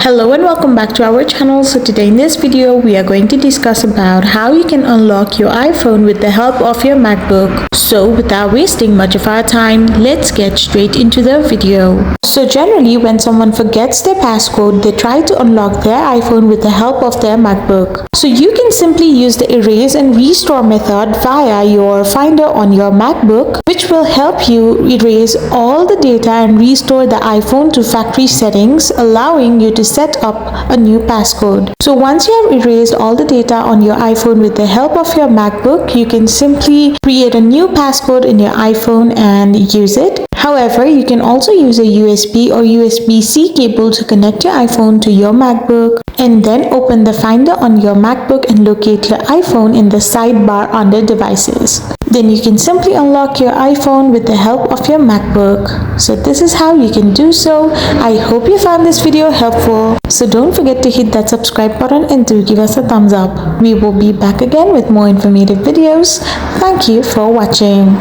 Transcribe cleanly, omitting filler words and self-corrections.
Hello and welcome back to our channel. So today in this video we are going to discuss about how you can unlock your iPhone with the help of your MacBook. So without wasting much of our time, let's get straight into the video. So generally when someone forgets their passcode, they try to unlock their iPhone with the help of their MacBook. So you can simply use the erase and restore method via your Finder on your MacBook, which will help you erase all the data and restore the iPhone to factory settings, allowing you to set up a new passcode. So once you have erased all the data on your iPhone with the help of your MacBook, you can simply create a new passcode in your iPhone and use it. However, you can also use a USB or USB-C cable to connect your iPhone to your MacBook and then open the Finder on your MacBook and locate your iPhone in the sidebar under devices. Then you can simply unlock your iPhone with the help of your MacBook. So this is how you can do so. I hope you found this video helpful. So don't forget to hit that subscribe button and do give us a thumbs up. We will be back again with more informative videos. Thank you for watching.